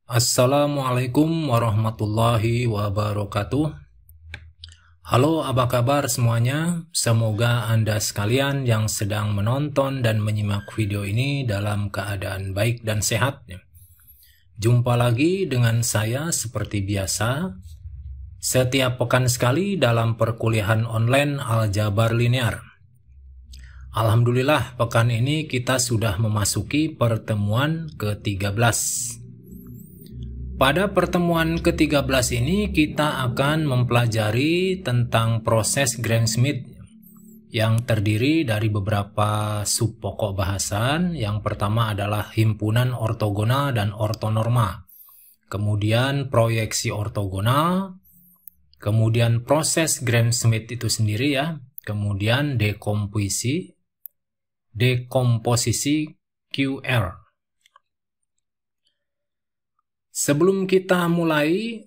Assalamualaikum warahmatullahi wabarakatuh. Halo, apa kabar semuanya? Semoga Anda sekalian yang sedang menonton dan menyimak video ini dalam keadaan baik dan sehat. Jumpa lagi dengan saya seperti biasa, setiap pekan sekali dalam perkuliahan online Aljabar Linear. Alhamdulillah, pekan ini kita sudah memasuki pertemuan ke-13. Pada pertemuan ke-13 ini kita akan mempelajari tentang proses Gram-Schmidt yang terdiri dari beberapa sub pokok bahasan. Yang pertama adalah himpunan ortogonal dan ortonorma, kemudian proyeksi ortogonal, kemudian proses Gram-Schmidt itu sendiri ya, kemudian dekomposisi QR. Sebelum kita mulai,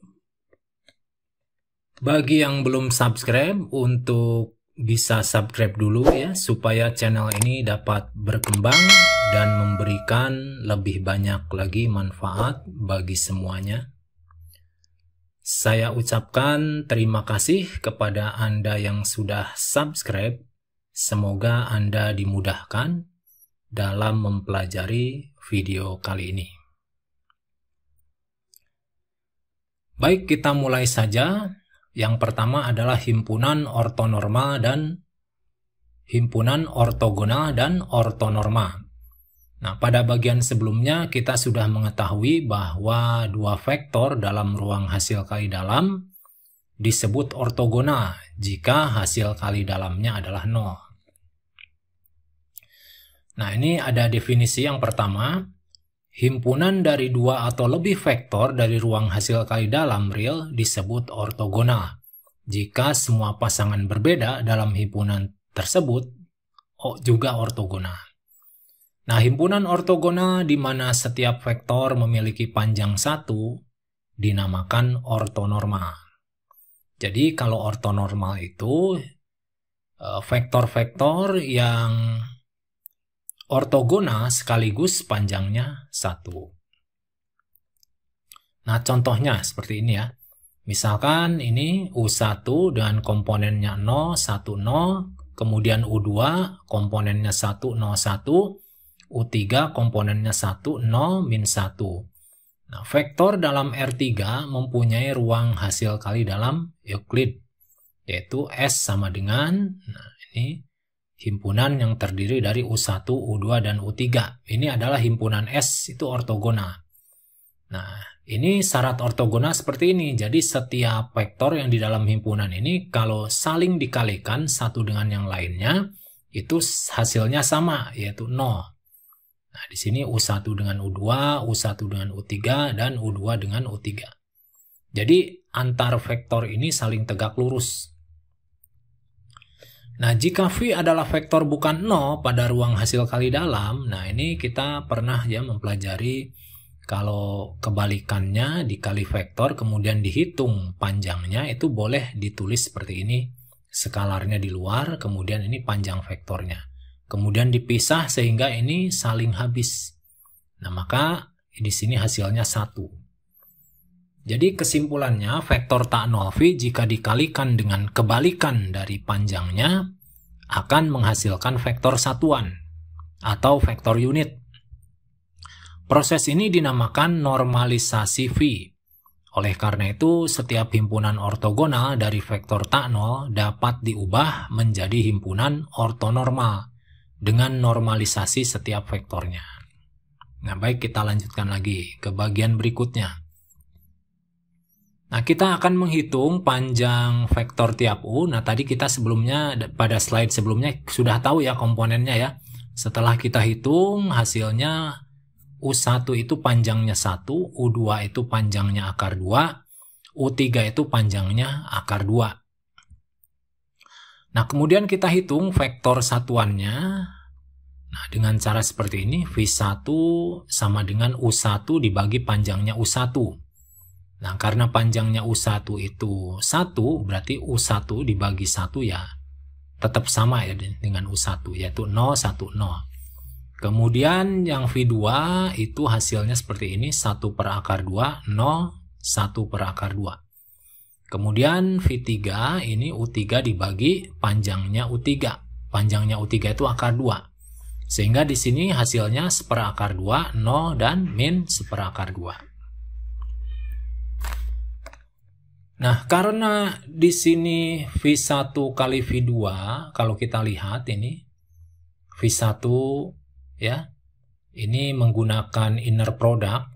bagi yang belum subscribe, untuk bisa subscribe dulu ya, supaya channel ini dapat berkembang dan memberikan lebih banyak lagi manfaat bagi semuanya. Saya ucapkan terima kasih kepada Anda yang sudah subscribe. Semoga Anda dimudahkan dalam mempelajari video kali ini. Baik, kita mulai saja. Yang pertama adalah himpunan ortonormal dan himpunan ortogonal dan ortonorma. Nah, pada bagian sebelumnya kita sudah mengetahui bahwa dua vektor dalam ruang hasil kali dalam disebut ortogonal jika hasil kali dalamnya adalah 0. Nah, ini ada definisi yang pertama. Himpunan dari dua atau lebih vektor dari ruang hasil kali dalam real disebut ortogonal jika semua pasangan berbeda dalam himpunan tersebut juga ortogonal. Nah, himpunan ortogonal di mana setiap vektor memiliki panjang 1 dinamakan ortonormal. Jadi kalau ortonormal itu vektor-vektor yang ortogonal sekaligus panjangnya 1. Nah, contohnya seperti ini ya. Misalkan ini U1 dengan komponennya 0, 1, 0, kemudian U2 komponennya 1, 0, 1, U3 komponennya 1, 0, min 1. Nah, vektor dalam R3 mempunyai ruang hasil kali dalam Euclid, yaitu S sama dengan, nah ini himpunan yang terdiri dari U1, U2, dan U3. Ini adalah himpunan S, itu ortogonal. Nah, ini syarat ortogonal seperti ini. Jadi setiap vektor yang di dalam himpunan ini kalau saling dikalikan satu dengan yang lainnya, itu hasilnya sama, yaitu 0. Nah, di sini U1 dengan U2, U1 dengan U3, dan U2 dengan U3. Jadi antar vektor ini saling tegak lurus. Nah, jika V adalah vektor bukan 0 pada ruang hasil kali dalam, nah ini kita pernah ya mempelajari kalau kebalikannya dikali vektor kemudian dihitung panjangnya, itu boleh ditulis seperti ini. Skalarnya di luar, kemudian ini panjang vektornya. Kemudian dipisah sehingga ini saling habis. Nah, maka di sini hasilnya 1. Jadi kesimpulannya, vektor tak 0 V jika dikalikan dengan kebalikan dari panjangnya akan menghasilkan vektor satuan atau vektor unit. Proses ini dinamakan normalisasi V. Oleh karena itu, setiap himpunan ortogonal dari vektor tak 0 dapat diubah menjadi himpunan ortonormal dengan normalisasi setiap vektornya. Nah, baik, kita lanjutkan lagi ke bagian berikutnya. Nah, kita akan menghitung panjang vektor tiap U. Nah, tadi kita sebelumnya, pada slide sebelumnya sudah tahu ya komponennya ya. Setelah kita hitung, hasilnya U1 itu panjangnya 1, U2 itu panjangnya akar 2, U3 itu panjangnya akar 2. Nah, kemudian kita hitung vektor satuannya. Nah, dengan cara seperti ini, V1 sama dengan U1 dibagi panjangnya U1. Nah, karena panjangnya U1 itu 1, berarti U1 dibagi 1 ya tetap sama ya dengan U1, yaitu 0, 1, 0. Kemudian yang V2 itu hasilnya seperti ini, 1 per akar 2, 0, 1 per akar 2. Kemudian V3 ini U3 dibagi panjangnya U3. Panjangnya U3 itu akar 2. Sehingga di sini hasilnya 1 per akar 2, 0, dan min 1 per akar 2. Nah, karena di sini V1 kali V2, kalau kita lihat ini, V1 ya, ini menggunakan inner product.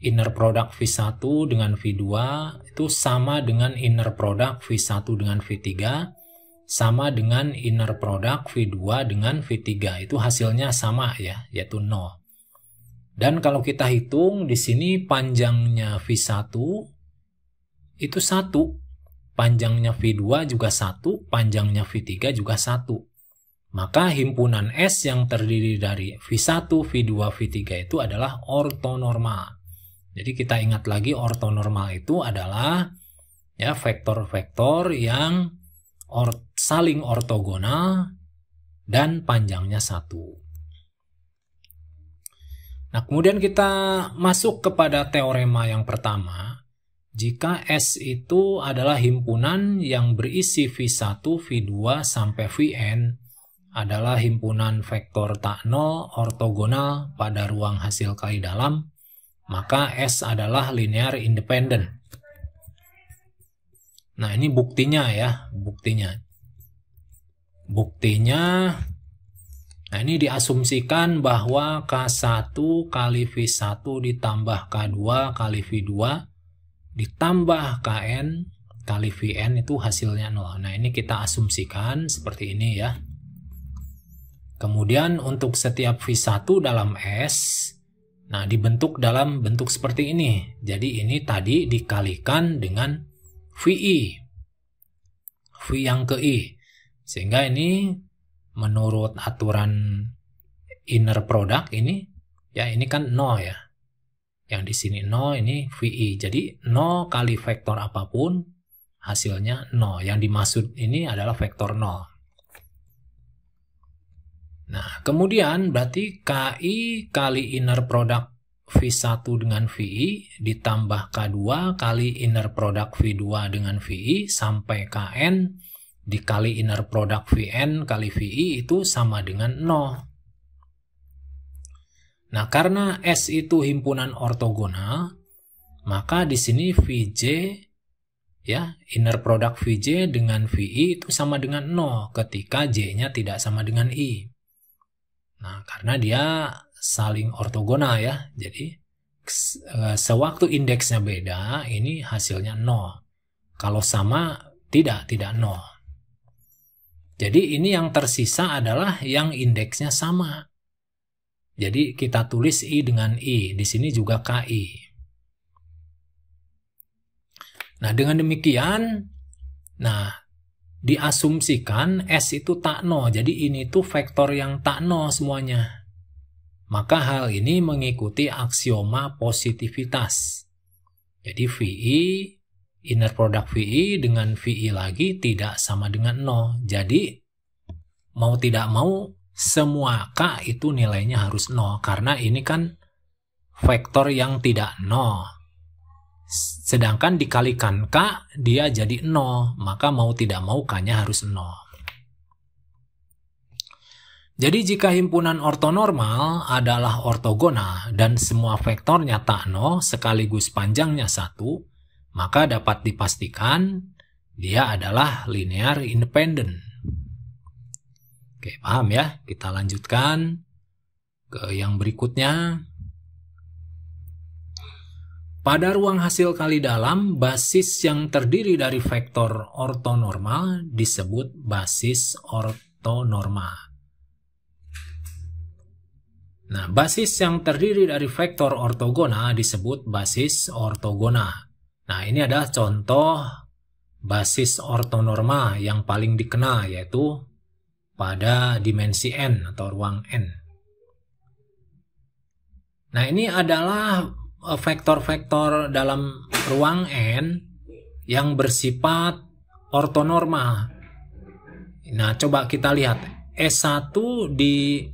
Inner product V1 dengan V2 itu sama dengan inner product V1 dengan V3, sama dengan inner product V2 dengan V3. Itu hasilnya sama ya, yaitu 0. Dan kalau kita hitung di sini panjangnya V1 itu 1. Panjangnya V2 juga 1, panjangnya V3 juga 1. Maka himpunan S yang terdiri dari V1, V2, V3 itu adalah ortonormal. Jadi kita ingat lagi ortonormal itu adalah ya vektor-vektor yang saling ortogonal dan panjangnya 1. Nah, kemudian kita masuk kepada teorema yang pertama. Jika S itu adalah himpunan yang berisi V1, V2 sampai Vn adalah himpunan vektor tak nol ortogonal pada ruang hasil kali dalam, maka S adalah linear independent. Nah, ini buktinya ya, buktinya. Nah, ini diasumsikan bahwa K1 kali V1 ditambah K2 kali V2 ditambah Kn kali Vn itu hasilnya 0. Nah, ini kita asumsikan seperti ini ya. Kemudian untuk setiap V1 dalam S, nah dibentuk dalam bentuk seperti ini. Jadi ini tadi dikalikan dengan VI, V yang ke I. Sehingga ini menurut aturan inner product ini, ya ini kan 0 ya. Yang di sini 0, ini VI. Jadi 0 kali vektor apapun, hasilnya 0. Yang dimaksud ini adalah vektor 0. Nah, kemudian berarti KI kali inner product V1 dengan VI ditambah K2 kali inner product V2 dengan VI sampai Kn dikali inner product Vn kali VI itu sama dengan 0. Nah, karena S itu himpunan ortogonal, maka di sini Vj ya, inner product Vj dengan VI itu sama dengan 0 ketika J-nya tidak sama dengan I. Nah, karena dia saling ortogonal ya. Jadi sewaktu indeksnya beda, ini hasilnya 0. Kalau sama, tidak 0. Jadi ini yang tersisa adalah yang indeksnya sama. Jadi kita tulis I dengan I. Di sini juga KI. Nah, dengan demikian, nah diasumsikan S itu tak nol. Jadi ini tuh vektor yang tak nol semuanya. Maka hal ini mengikuti aksioma positivitas. Jadi VI, inner product VI dengan VI lagi tidak sama dengan 0. Jadi mau tidak mau semua K itu nilainya harus 0. Karena ini kan vektor yang tidak 0. Sedangkan dikalikan K dia jadi 0. Maka mau tidak mau K-nya harus 0. Jadi jika himpunan ortonormal adalah ortogonal dan semua vektornya tak 0 sekaligus panjangnya 1, maka dapat dipastikan dia adalah linear independent. Oke, paham ya? Kita lanjutkan ke yang berikutnya. Pada ruang hasil kali dalam, basis yang terdiri dari vektor ortonormal disebut basis ortonormal. Nah, basis yang terdiri dari vektor ortogonal disebut basis ortogonal. Nah, ini adalah contoh basis ortonormal yang paling dikenal, yaitu pada dimensi N atau ruang N. Nah, ini adalah vektor-vektor dalam ruang N yang bersifat ortonormal. Nah, coba kita lihat. S1 di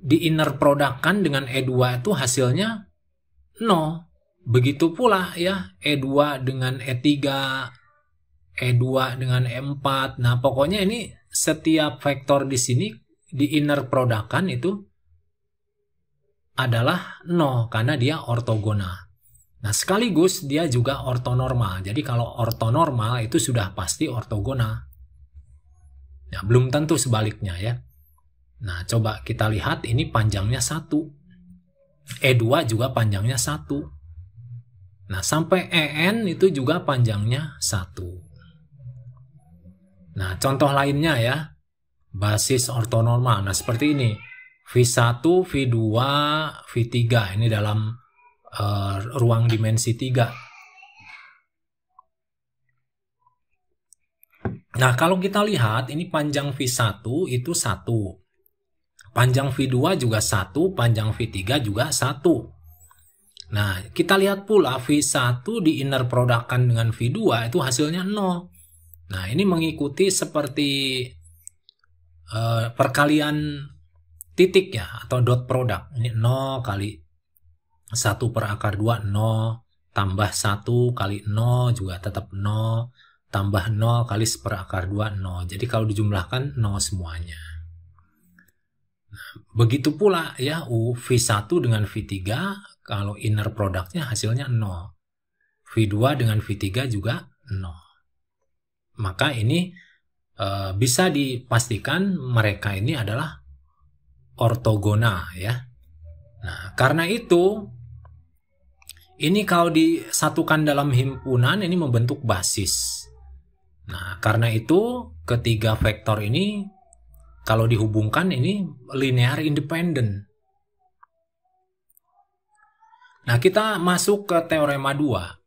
di inner product-kan dengan E2 itu hasilnya 0. Begitu pula ya E2 dengan E3, E2 dengan E4. Nah, pokoknya ini setiap vektor di sini di inner product-kan itu adalah 0 karena dia ortogonal. Nah, sekaligus dia juga ortonormal. Jadi kalau ortonormal itu sudah pasti ortogonal. Nah, belum tentu sebaliknya ya. Nah, coba kita lihat ini panjangnya 1. E2 juga panjangnya 1. Nah, sampai EN itu juga panjangnya 1. Nah, contoh lainnya ya, basis ortonormal. Nah, seperti ini. V1, V2, V3. Ini dalam ruang dimensi 3. Nah, kalau kita lihat, ini panjang V1 itu 1. Panjang V2 juga 1, panjang V3 juga 1. Nah, kita lihat pula V1 di inner product-kan dengan V2 itu hasilnya 0. Nah, ini mengikuti seperti perkalian titik ya, atau dot product. Ini 0 kali 1 per akar 2, 0. Tambah 1 kali 0 juga tetap 0. Tambah 0 kali 1 per akar 2, 0. Jadi kalau dijumlahkan 0 semuanya. Nah, begitu pula ya V1 dengan V3, kalau inner product-nya hasilnya 0. V2 dengan V3 juga 0. Maka ini bisa dipastikan mereka ini adalah ortogonal ya. Nah, karena itu ini kalau disatukan dalam himpunan ini membentuk basis. Nah, karena itu ketiga vektor ini kalau dihubungkan ini linear independent. Nah, kita masuk ke teorema 2.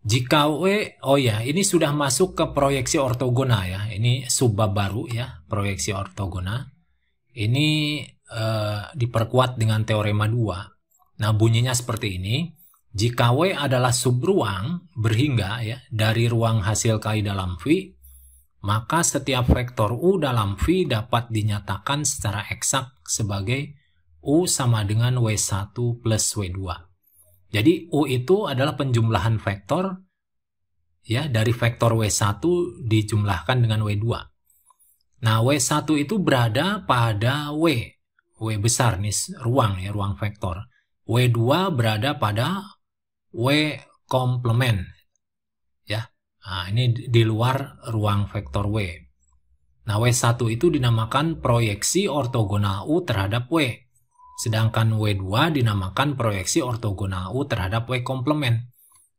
Jika ini sudah masuk ke proyeksi ortogonal ya. Ini subbab baru ya, proyeksi ortogonal. Ini diperkuat dengan teorema 2. Nah, bunyinya seperti ini. Jika W adalah subruang berhingga ya dari ruang hasil kali dalam V, maka setiap vektor U dalam V dapat dinyatakan secara eksak sebagai U sama dengan W1 plus W2. Jadi U itu adalah penjumlahan vektor ya dari vektor W1 dijumlahkan dengan W2. Nah, W1 itu berada pada W besar nih, ruang ya, ruang vektor. W2 berada pada W komplement ya. Nah, ini di luar ruang vektor W. Nah, W1 itu dinamakan proyeksi ortogonal U terhadap W. Sedangkan W2 dinamakan proyeksi ortogonal U terhadap W komplement.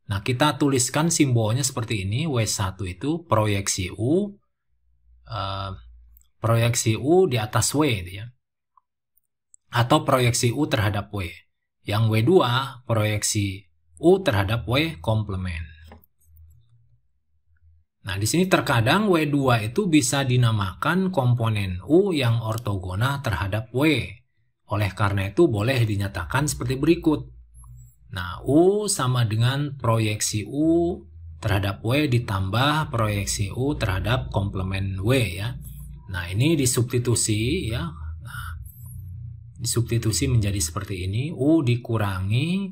Nah, kita tuliskan simbolnya seperti ini. W1 itu proyeksi U di atas W ya. Atau proyeksi U terhadap W. Yang W2 proyeksi U terhadap W komplement. Nah, di sini terkadang W2 itu bisa dinamakan komponen U yang ortogonal terhadap W. Oleh karena itu boleh dinyatakan seperti berikut. Nah, U sama dengan proyeksi U terhadap W ditambah proyeksi U terhadap komplement W ya. Nah, ini disubstitusi ya. Nah, disubstitusi menjadi seperti ini. U dikurangi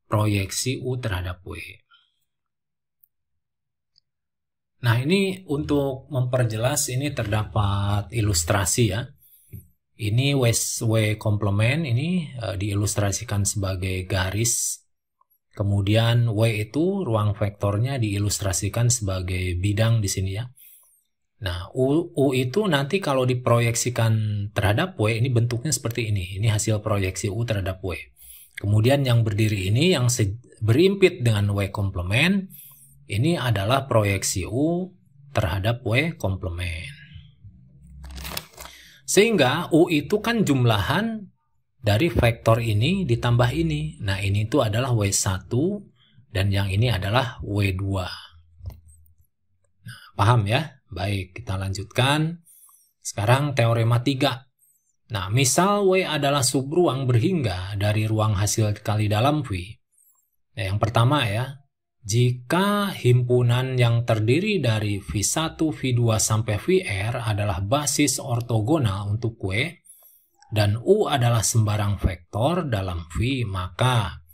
proyeksi U terhadap W. Nah, ini untuk memperjelas ini terdapat ilustrasi ya. Ini W komplement ini diilustrasikan sebagai garis. Kemudian W itu ruang vektornya diilustrasikan sebagai bidang di sini ya. Nah, U itu nanti kalau diproyeksikan terhadap W ini bentuknya seperti ini. Ini hasil proyeksi U terhadap W. Kemudian yang berdiri ini yang berimpit dengan W komplement ini adalah proyeksi U terhadap W komplement. Sehingga U itu kan jumlahan dari vektor ini ditambah ini. Nah, ini itu adalah W1 dan yang ini adalah W2. Nah, paham ya? Baik, kita lanjutkan. Sekarang teorema 3. Nah, misal W adalah subruang berhingga dari ruang hasil kali dalam V. Nah, yang pertama ya, jika himpunan yang terdiri dari V1, V2 sampai Vr adalah basis ortogonal untuk W, dan U adalah sembarang vektor dalam V, maka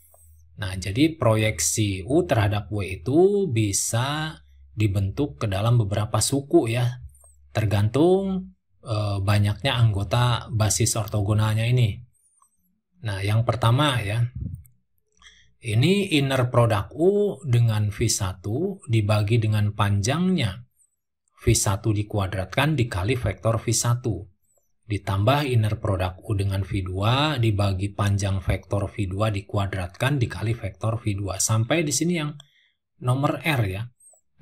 jadi proyeksi U terhadap W itu bisa dibentuk ke dalam beberapa suku ya, tergantung banyaknya anggota basis ortogonalnya ini. Nah, yang pertama ya, ini inner product U dengan V1 dibagi dengan panjangnya V1 dikuadratkan dikali vektor V1. Ditambah inner product U dengan V2 dibagi panjang vektor V2 dikuadratkan dikali vektor V2. Sampai di sini yang nomor R ya.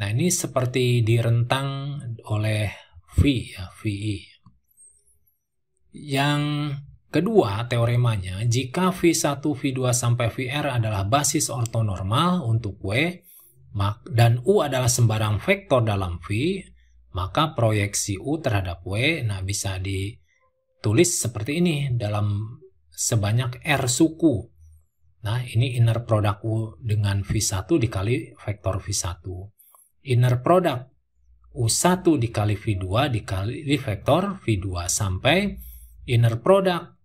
Nah, ini seperti direntang oleh V ya, VI. Yang kedua teoremanya, jika V1, V2 sampai VR adalah basis ortonormal untuk W dan U adalah sembarang vektor dalam V, maka proyeksi U terhadap W bisa ditulis seperti ini dalam sebanyak R suku. Nah, ini inner product U dengan V1 dikali vektor V1. Inner product U1 dikali V2 dikali vektor V2 sampai inner product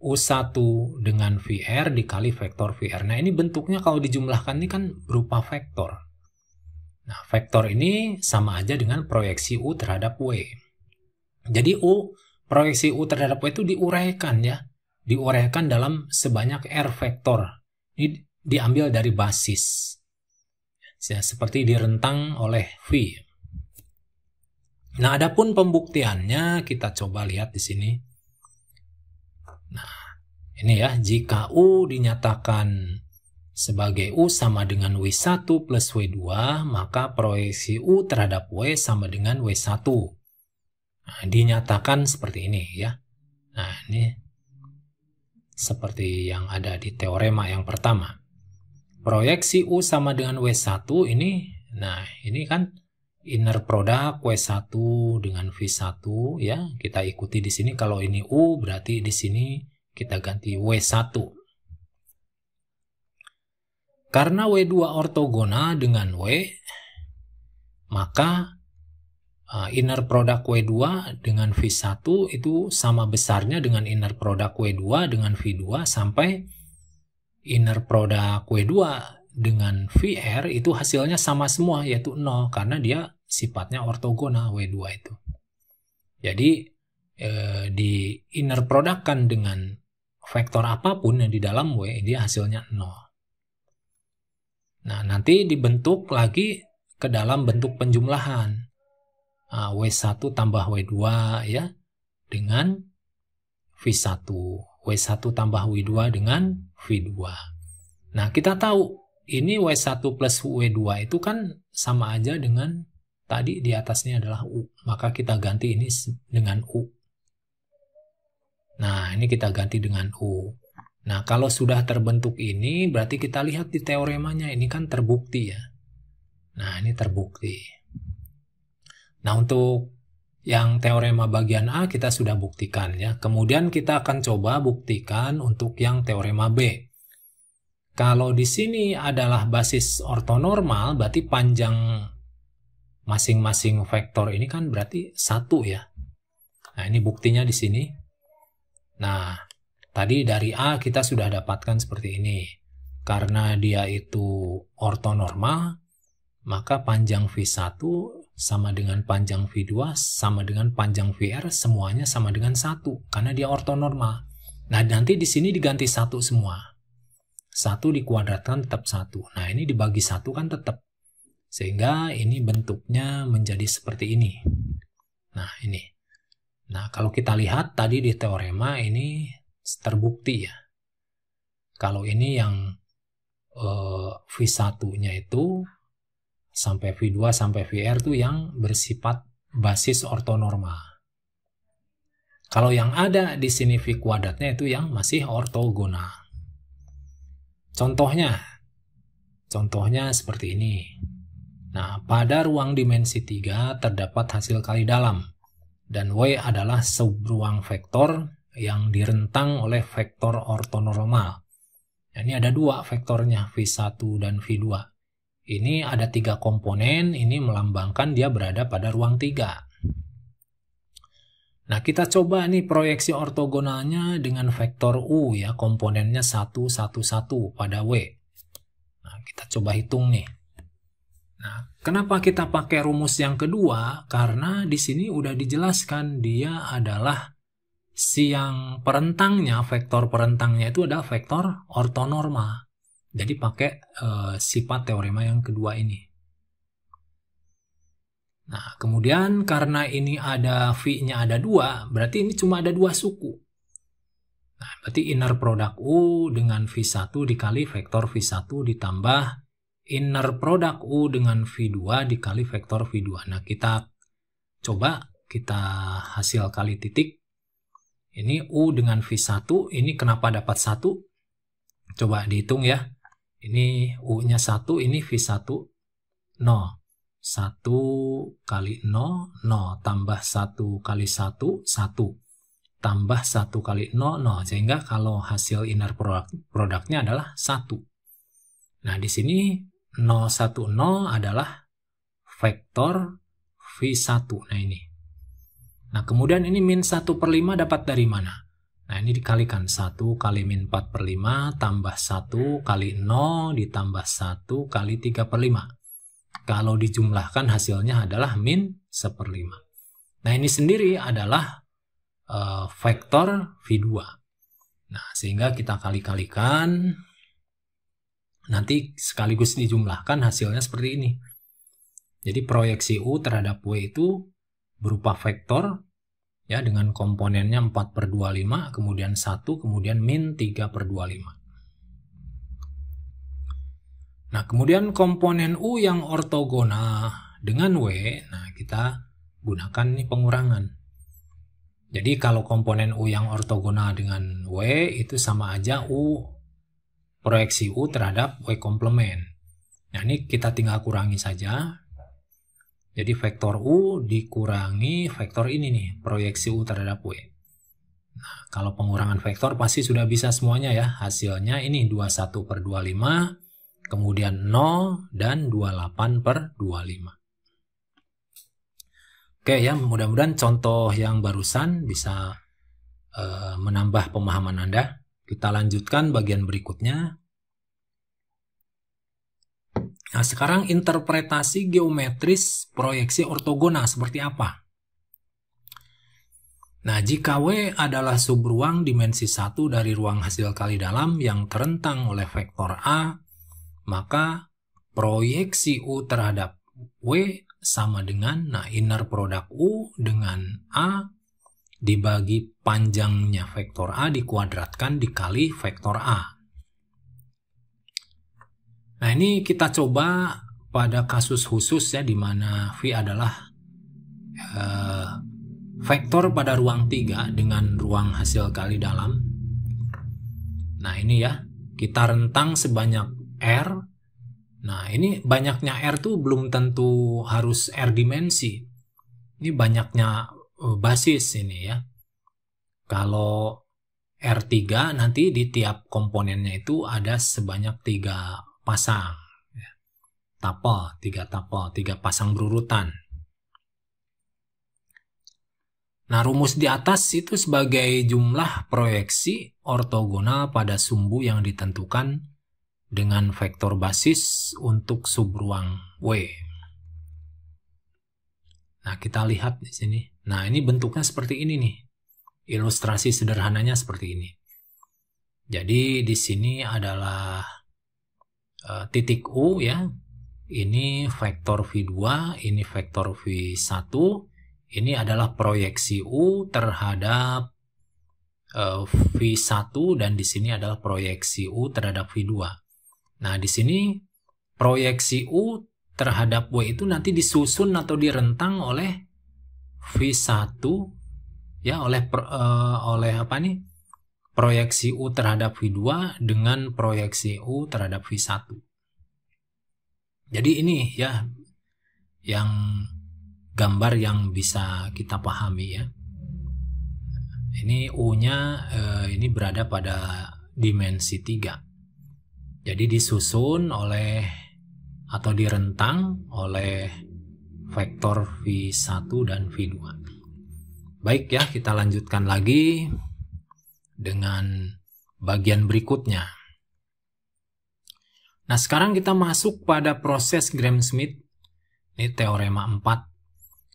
U1 dengan VR dikali vektor VR. Nah, ini bentuknya kalau dijumlahkan ini kan berupa vektor. Nah, vektor ini sama aja dengan proyeksi U terhadap W. Jadi proyeksi U terhadap W itu diuraikan ya. Diuraikan dalam sebanyak R vektor. Ini diambil dari basis. Ya, seperti direntang oleh V. Nah, adapun pembuktiannya kita coba lihat di sini. Nah, ini ya, jika U dinyatakan sebagai U sama dengan W1 plus W2, maka proyeksi U terhadap W sama dengan W1. Nah, dinyatakan seperti ini ya. Nah, ini seperti yang ada di teorema yang pertama. Proyeksi U sama dengan W1 ini, nah ini kan inner product W1 dengan V1 ya. Kita ikuti di sini, kalau ini U berarti di sini kita ganti W1. Karena W2 ortogonal dengan W, maka inner product W2 dengan V1 itu sama besarnya dengan inner product W2 dengan V2 sampai inner product W2 dengan VR itu hasilnya sama semua, yaitu 0, karena dia sifatnya ortogonal W2 itu. Jadi di inner product kan dengan vektor apapun yang di dalam W, dia hasilnya 0. Nah, nanti dibentuk lagi ke dalam bentuk penjumlahan. W1 tambah W2 ya dengan V1. W1 tambah W2 dengan V2. Nah, kita tahu ini W1 plus W2 itu kan sama aja dengan tadi di atasnya adalah U. Maka kita ganti ini dengan U. Nah, ini kita ganti dengan U. Nah, kalau sudah terbentuk ini, berarti kita lihat di teoremanya, ini kan terbukti ya. Nah, ini terbukti. Nah, untuk yang teorema bagian A kita sudah buktikan ya. Kemudian kita akan coba buktikan untuk yang teorema B. Kalau di sini adalah basis ortonormal, berarti panjang masing-masing vektor ini kan berarti 1 ya. Nah, ini buktinya di sini. Nah, tadi dari A kita sudah dapatkan seperti ini. Karena dia itu ortonormal, maka panjang V1 sama dengan panjang V2 sama dengan panjang VR, semuanya sama dengan 1 karena dia ortonormal. Nah, nanti di sini diganti 1 semua. 1 dikuadratkan tetap 1. Nah, ini dibagi 1 kan tetap. Sehingga ini bentuknya menjadi seperti ini. Nah, ini. Nah, kalau kita lihat tadi di teorema ini terbukti ya. Kalau ini yang V1-nya itu sampai V2 sampai VR itu yang bersifat basis ortonormal. Kalau yang ada di sini V kuadratnya itu yang masih ortogonal. Contohnya seperti ini. Nah, pada ruang dimensi 3 terdapat hasil kali dalam dan W adalah subruang vektor yang direntang oleh vektor ortonormal. Nah, ini ada 2 vektornya, V1 dan V2. Ini ada 3 komponen, ini melambangkan dia berada pada ruang 3. Nah, kita coba nih proyeksi ortogonalnya dengan vektor U ya, komponennya 1, 1, 1 pada W. Nah, kita coba hitung nih. Nah, kenapa kita pakai rumus yang kedua? Karena di sini udah dijelaskan dia adalah yang perentangnya, vektor perentangnya itu adalah vektor ortonorma. Jadi pakai sifat teorema yang kedua ini. Nah, kemudian karena ini ada V-nya ada 2, berarti ini cuma ada 2 suku. Nah, berarti inner product U dengan V1 dikali vektor V1 ditambah inner product U dengan V2 dikali vektor V2. Nah, kita coba kita hasil kali titik. Ini U dengan V1, ini kenapa dapat 1? Coba dihitung ya. Ini U-nya 1, ini V1 0. 1 kali 0, 0. Tambah 1 kali 1, 1. Tambah 1 kali 0, 0. Sehingga kalau hasil inner produknya adalah 1. Nah, di sini 0, 1, 0 adalah vektor V1. Nah, ini. Nah, kemudian ini min 1/5 dapat dari mana? Nah, ini dikalikan 1 kali min 4/5 tambah 1 kali 0 ditambah 1 kali 3/5. Kalau dijumlahkan hasilnya adalah min 1/5. Nah, ini sendiri adalah vektor V2. Nah, sehingga kita kali-kalikan, nanti sekaligus dijumlahkan hasilnya seperti ini. Jadi proyeksi U terhadap W itu berupa vektor ya dengan komponennya 4/25, kemudian 1, kemudian min 3/25. Nah, kemudian komponen U yang ortogonal dengan W, nah kita gunakan nih pengurangan. Jadi kalau komponen U yang ortogonal dengan W itu sama aja U proyeksi U terhadap W komplement. Nah, ini kita tinggal kurangi saja. Jadi vektor U dikurangi vektor ini nih, proyeksi U terhadap W. Nah, kalau pengurangan vektor pasti sudah bisa semuanya ya. Hasilnya ini 21/25. Kemudian 0 dan 28/25. Oke ya, mudah-mudahan contoh yang barusan bisa menambah pemahaman Anda. Kita lanjutkan bagian berikutnya. Nah, sekarang interpretasi geometris proyeksi ortogonal seperti apa? Nah, jika W adalah subruang dimensi 1 dari ruang hasil kali dalam yang terentang oleh vektor A, maka proyeksi U terhadap W sama dengan, nah, inner product U dengan A dibagi panjangnya vektor A dikuadratkan dikali vektor A. Nah, ini kita coba pada kasus khusus ya, di mana V adalah vektor pada ruang 3 dengan ruang hasil kali dalam. Nah, ini ya, kita rentang sebanyak R. Nah, ini banyaknya R tuh belum tentu harus R dimensi. Ini banyaknya basis ini ya. Kalau R3 nanti di tiap komponennya itu ada sebanyak 3 pasang. Tapel, 3 tapel, 3 pasang berurutan. Nah, rumus di atas itu sebagai jumlah proyeksi ortogonal pada sumbu yang ditentukan dengan vektor basis untuk subruang W. Nah, kita lihat di sini. Nah, ini bentuknya seperti ini nih. Ilustrasi sederhananya seperti ini. Jadi di sini adalah titik U ya. Ini vektor V2, ini vektor V1. Ini adalah proyeksi U terhadap V1 dan di sini adalah proyeksi U terhadap V2. Nah, di sini proyeksi U terhadap W itu nanti disusun atau direntang oleh V1 ya, oleh apa nih? Proyeksi U terhadap V2 dengan proyeksi U terhadap V1. Jadi ini ya yang gambar yang bisa kita pahami ya. Ini U-nya ini berada pada dimensi 3. Jadi disusun oleh atau direntang oleh vektor V1 dan V2. Baik ya, kita lanjutkan lagi dengan bagian berikutnya. Nah, sekarang kita masuk pada proses Gram-Schmidt. Ini teorema 4.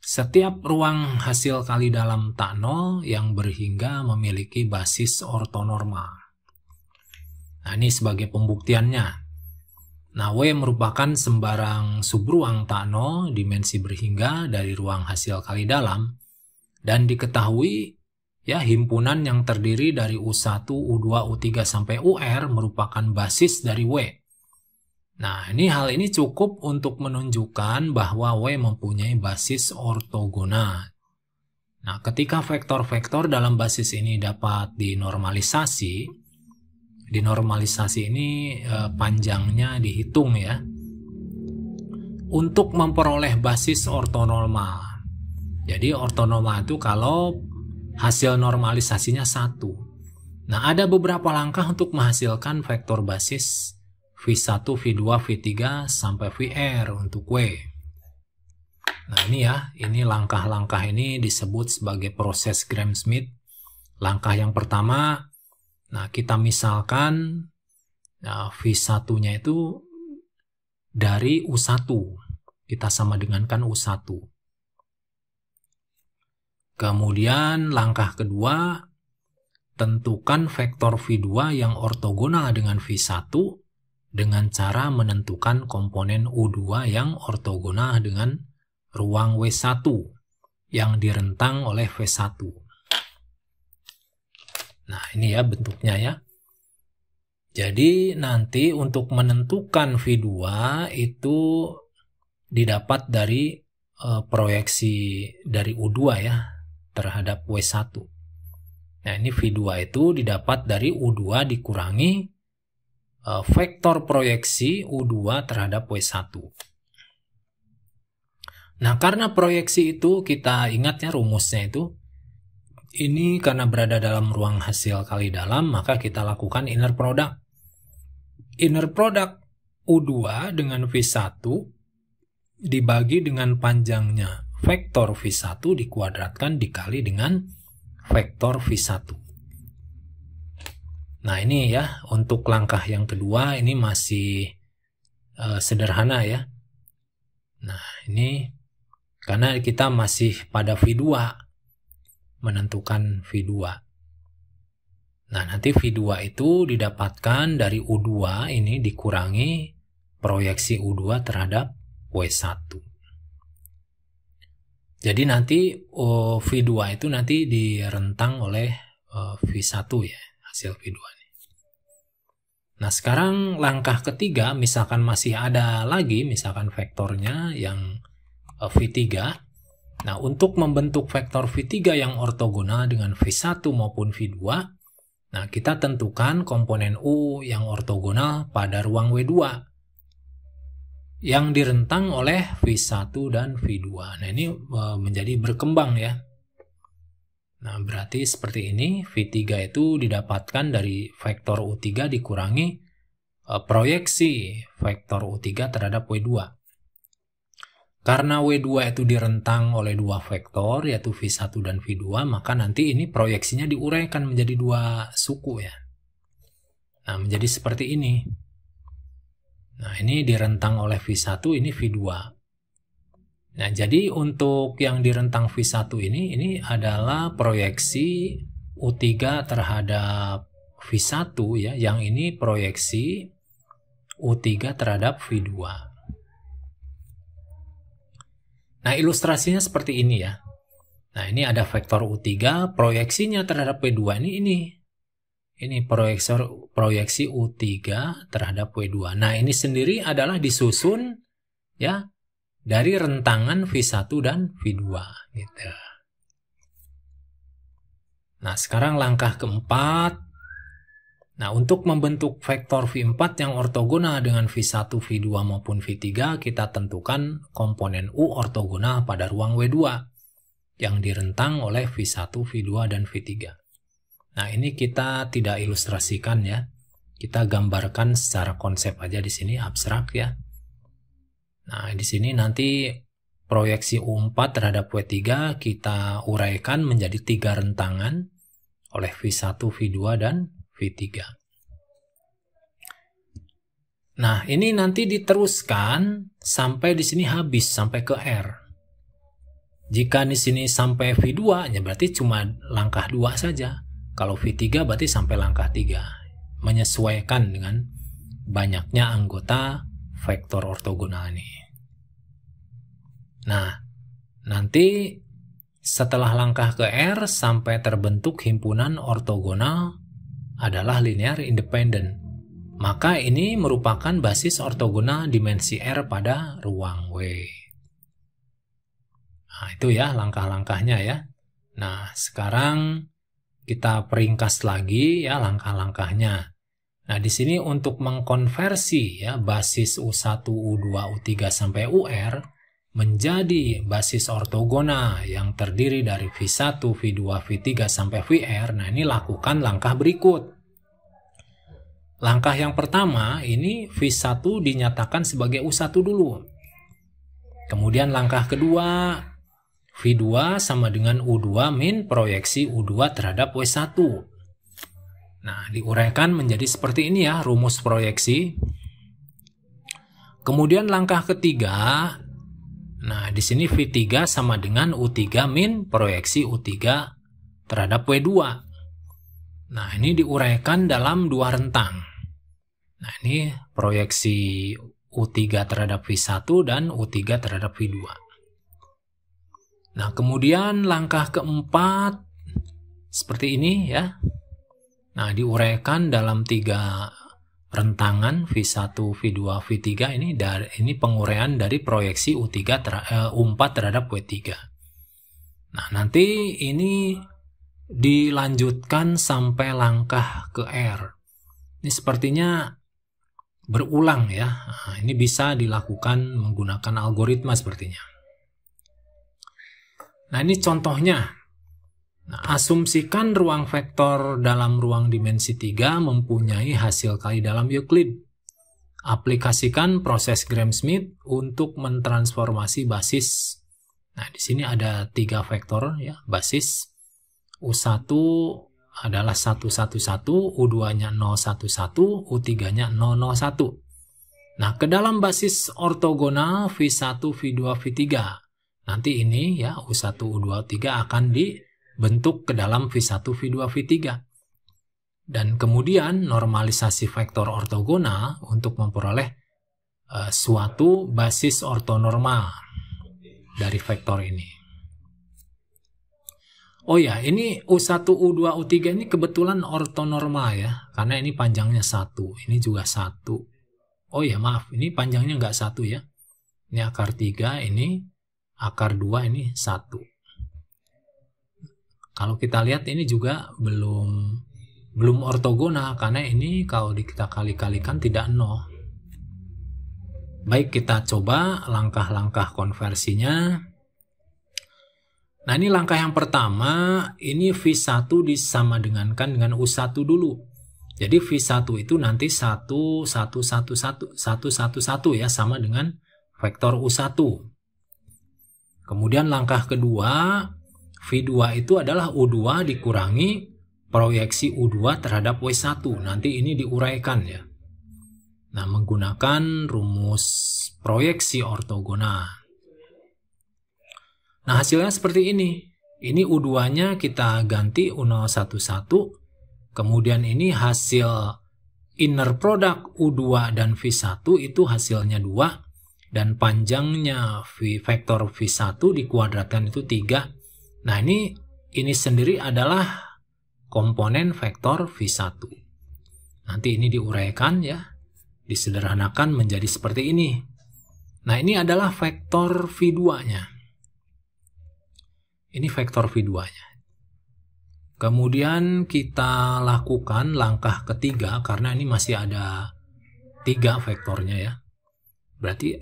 Setiap ruang hasil kali dalam tak nol yang berhingga memiliki basis ortonormal. Nah, ini sebagai pembuktiannya. Nah, W merupakan sembarang subruang tak nol dimensi berhingga dari ruang hasil kali dalam. Dan diketahui ya, himpunan yang terdiri dari U1, U2, U3 sampai UR merupakan basis dari W. Nah, hal ini cukup untuk menunjukkan bahwa W mempunyai basis ortogonal. Nah, ketika vektor-vektor dalam basis ini dapat dinormalisasi ini panjangnya dihitung ya, untuk memperoleh basis ortonormal. Jadi ortonormal itu kalau hasil normalisasinya 1. Nah, ada beberapa langkah untuk menghasilkan vektor basis V1, V2, V3 sampai VR untuk W. Nah, ini ya, ini langkah-langkah ini disebut sebagai proses Gram-Schmidt. Langkah yang pertama, nah kita misalkan V1-nya itu dari U1. Kita sama dengankan U1. Kemudian langkah kedua, tentukan vektor V2 yang ortogonal dengan V1 dengan cara menentukan komponen U2 yang ortogonal dengan ruang W1 yang direntang oleh V1. Nah, ini ya bentuknya ya. Jadi nanti untuk menentukan V2 itu didapat dari proyeksi dari U2 ya terhadap W1. Nah, ini V2 itu didapat dari U2 dikurangi vektor proyeksi U2 terhadap W1. Nah, karena proyeksi itu kita ingat ya rumusnya itu, ini karena berada dalam ruang hasil kali dalam, maka kita lakukan inner product. Inner product U2 dengan V1 dibagi dengan panjangnya vektor V1 dikuadratkan dikali dengan vektor V1. Nah, ini ya untuk langkah yang kedua ini masih sederhana ya. Nah, ini karena kita masih pada V2, menentukan V2. Nah, nanti V2 itu didapatkan dari U2 ini dikurangi proyeksi U2 terhadap W1. Jadi nanti V2 itu nanti direntang oleh V1 ya, hasil V2 ini. Nah, sekarang langkah ketiga, misalkan masih ada lagi, misalkan vektornya yang V3. Nah, untuk membentuk vektor V3 yang ortogonal dengan V1 maupun V2, nah kita tentukan komponen U yang ortogonal pada ruang W2 yang direntang oleh V1 dan V2. Nah, ini menjadi berkembang ya. Nah, berarti seperti ini, V3 itu didapatkan dari vektor U3 dikurangi proyeksi vektor U3 terhadap W2. Karena W2 itu direntang oleh dua vektor, yaitu V1 dan V2, maka nanti ini proyeksinya diuraikan menjadi dua suku ya. Nah, menjadi seperti ini. Nah, ini direntang oleh V1, ini V2. Nah, jadi untuk yang direntang V1 ini adalah proyeksi U3 terhadap V1 ya, yang ini proyeksi U3 terhadap V2. Nah, ilustrasinya seperti ini ya. Nah, ini ada vektor U3, proyeksinya terhadap W2 ini. Ini proyeksi U3 terhadap W2. Nah, ini sendiri adalah disusun ya dari rentangan V1 dan V2 gitu. Nah, sekarang langkah keempat. Nah, untuk membentuk vektor V4 yang ortogonal dengan V1, V2 maupun V3, kita tentukan komponen U ortogonal pada ruang W2 yang direntang oleh V1, V2 dan V3. Nah, ini kita tidak ilustrasikan ya. Kita gambarkan secara konsep aja di sini, abstrak ya. Nah, di sini nanti proyeksi U4 terhadap W3 kita uraikan menjadi 3 rentangan oleh V1, V2, dan V3. Nah, ini nanti diteruskan sampai di sini habis, sampai ke R. Jika di sini sampai V2, ya berarti cuma langkah 2 saja. Kalau V3 berarti sampai langkah 3. Menyesuaikan dengan banyaknya anggota vektor ortogonal ini. Nah, nanti setelah langkah ke R sampai terbentuk himpunan ortogonal adalah linear independent. Maka ini merupakan basis ortogonal dimensi R pada ruang W. Nah, itu ya langkah-langkahnya ya. Nah, sekarang kita peringkas lagi ya langkah-langkahnya. Nah, di sini untuk mengkonversi ya basis U1, U2, U3 sampai UR menjadi basis ortogonal yang terdiri dari V1, V2, V3 sampai VR. Nah, ini lakukan langkah berikut. Langkah yang pertama ini V1 dinyatakan sebagai U1 dulu. Kemudian langkah kedua V2 sama dengan U2 min proyeksi U2 terhadap W1. Nah, diuraikan menjadi seperti ini ya rumus proyeksi. Kemudian langkah ketiga, nah di sini V3 sama dengan U3 min proyeksi U3 terhadap W2. Nah, ini diuraikan dalam 2 rentang. Nah, ini proyeksi U3 terhadap V1 dan U3 terhadap V2. Nah, kemudian langkah keempat seperti ini ya. Nah, diuraikan dalam 3 rentangan V1, V2, V3 ini penguraian dari proyeksi U4 terhadap W3. Nah, nanti ini dilanjutkan sampai langkah ke R. Ini sepertinya berulang ya. Nah, ini bisa dilakukan menggunakan algoritma sepertinya. Nah, ini contohnya. Nah, asumsikan ruang vektor dalam ruang dimensi 3 mempunyai hasil kali dalam Euclid. Aplikasikan proses Gram-Schmidt untuk mentransformasi basis. Nah, di sini ada 3 vektor ya, basis. U1 adalah 111, U2-nya 011, U3-nya 001. Nah, ke dalam basis ortogonal V1, V2, V3. Nanti ini ya U1, U2, U3 akan dibentuk ke dalam V1, V2, V3. Dan kemudian normalisasi vektor ortogonal untuk memperoleh suatu basis ortonormal dari vektor ini. Oh ya, ini U1, U2, U3 ini kebetulan ortonormal ya, karena ini panjangnya 1, ini juga 1. Oh ya, maaf, ini panjangnya nggak 1 ya. Ini akar 3, ini akar 2, ini 1. Kalau kita lihat ini juga belum ortogonal, karena ini kalau kita kali-kalikan tidak 0. Baik, kita coba langkah-langkah konversinya. Nah, ini langkah yang pertama, ini V1 disamadengankan dengan U1 dulu. Jadi V1 itu nanti 1, 1, 1, 1, 1, 1, 1 ya, sama dengan vektor U1. Kemudian langkah kedua, V2 itu adalah U2 dikurangi proyeksi U2 terhadap W1. Nanti ini diuraikan ya. Nah, menggunakan rumus proyeksi ortogonal. Nah, hasilnya seperti ini. Ini U2-nya kita ganti U011. Kemudian ini hasil inner product U2 dan V1 itu hasilnya 2. Dan panjangnya vektor V1 dikuadratkan itu 3. Nah, ini sendiri adalah komponen vektor V1. Nanti ini diuraikan ya. Disederhanakan menjadi seperti ini. Nah, ini adalah vektor V2-nya. Ini vektor V2-nya. Kemudian kita lakukan langkah ketiga, karena ini masih ada 3 vektornya ya. Berarti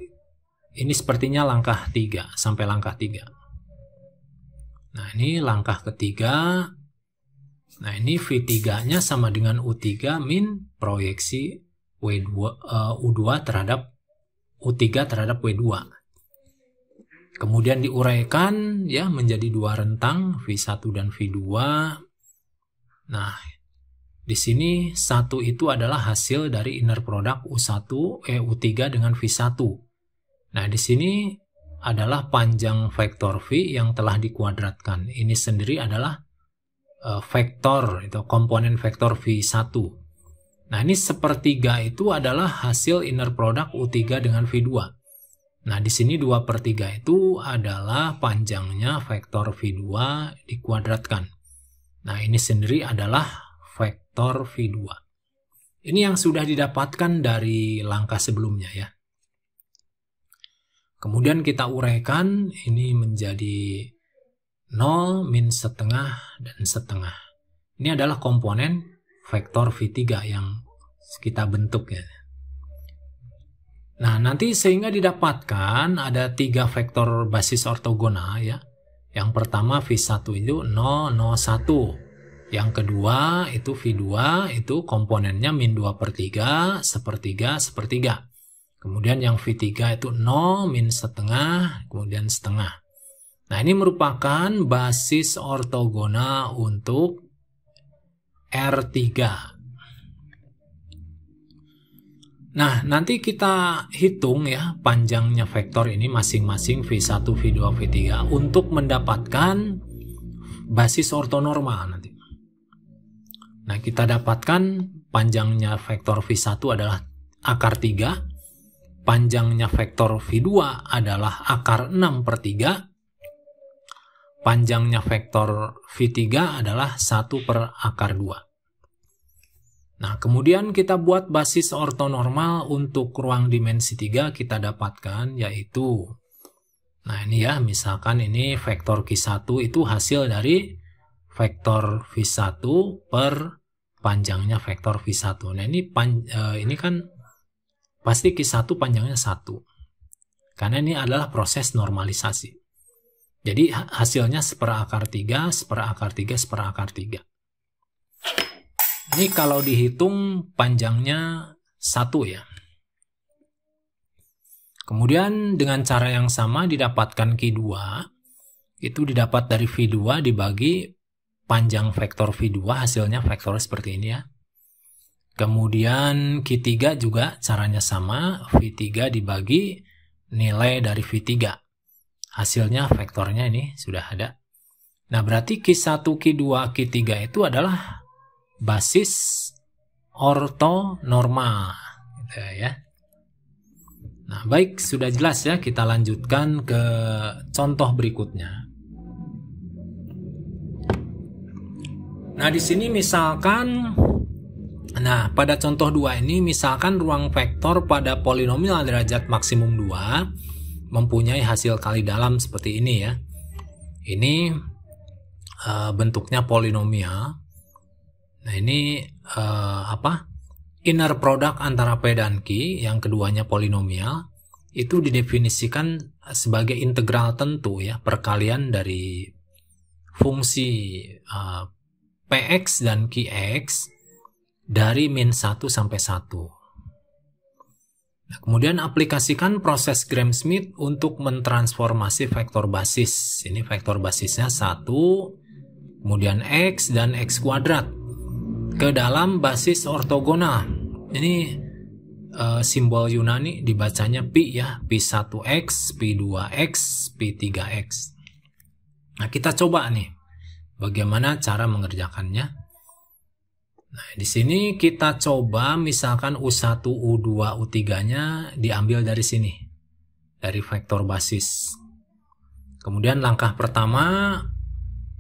ini sepertinya langkah 3, sampai langkah 3. Nah, ini langkah ketiga. Nah, ini V3-nya sama dengan U3 min proyeksi U2 terhadap U3 terhadap W2. Kemudian diuraikan ya menjadi dua rentang V1 dan V2. Nah, di sini 1 itu adalah hasil dari inner product U3 dengan V1. Nah, di sini adalah panjang vektor V yang telah dikuadratkan. Ini sendiri adalah vektor, itu komponen vektor V1. Nah, ini sepertiga itu adalah hasil inner product U3 dengan V2. Nah, di sini 2/3 itu adalah panjangnya vektor V2 dikuadratkan. Nah, ini sendiri adalah vektor V2. Ini yang sudah didapatkan dari langkah sebelumnya ya. Kemudian kita uraikan, ini menjadi 0, min setengah, dan setengah. Ini adalah komponen vektor V3 yang kita bentuk ya. Nah, nanti sehingga didapatkan ada 3 vektor basis ortogonal ya. Yang pertama V1 itu 0, 0, 1. Yang kedua itu V2 itu komponennya min 2/3, sepertiga, sepertiga. Kemudian yang V3 itu 0, min setengah, kemudian setengah. Nah, ini merupakan basis ortogonal untuk R3. Nah, nanti kita hitung ya panjangnya vektor ini masing-masing V1, V2, V3 untuk mendapatkan basis ortonormal nanti. Nah, kita dapatkan panjangnya vektor V1 adalah akar 3, panjangnya vektor V2 adalah akar 6/3, panjangnya vektor V3 adalah 1/akar 2. Nah, kemudian kita buat basis ortonormal untuk ruang dimensi 3 kita dapatkan yaitu, nah ini ya, misalkan ini vektor Q1 itu hasil dari vektor V1 per panjangnya vektor V1. Nah, ini kan pasti Q1 panjangnya 1. Karena ini adalah proses normalisasi. Jadi hasilnya 1/3, 1/3, 1/3. Ini kalau dihitung panjangnya 1 ya. Kemudian dengan cara yang sama didapatkan Q2. Itu didapat dari V2 dibagi panjang vektor V2, hasilnya vektor seperti ini ya. Kemudian Q3 juga caranya sama, V3 dibagi nilai dari V3. Hasilnya vektornya ini sudah ada. Nah, berarti Q1, Q2, Q3 itu adalah basis ortonormal. Gitu ya. Nah, baik, sudah jelas ya. Kita lanjutkan ke contoh berikutnya. Nah, di sini misalkan, nah pada contoh 2 ini misalkan ruang vektor pada polinomial derajat maksimum 2 mempunyai hasil kali dalam seperti ini ya. Ini bentuknya polinomial. Nah, ini inner product antara P dan Q, yang keduanya polinomial, itu didefinisikan sebagai integral tentu ya, perkalian dari fungsi Px dan Qx dari min 1 sampai 1. Nah, kemudian aplikasikan proses Gram-Schmidt untuk mentransformasi vektor basis. Ini vektor basisnya 1, kemudian X dan X kuadrat ke dalam basis ortogonal. Ini simbol Yunani dibacanya Pi ya, Pi1X, Pi2X, Pi3X. Nah, kita coba nih bagaimana cara mengerjakannya. Nah, di sini kita coba misalkan U1, U2, U3-nya diambil dari sini, dari vektor basis. Kemudian langkah pertama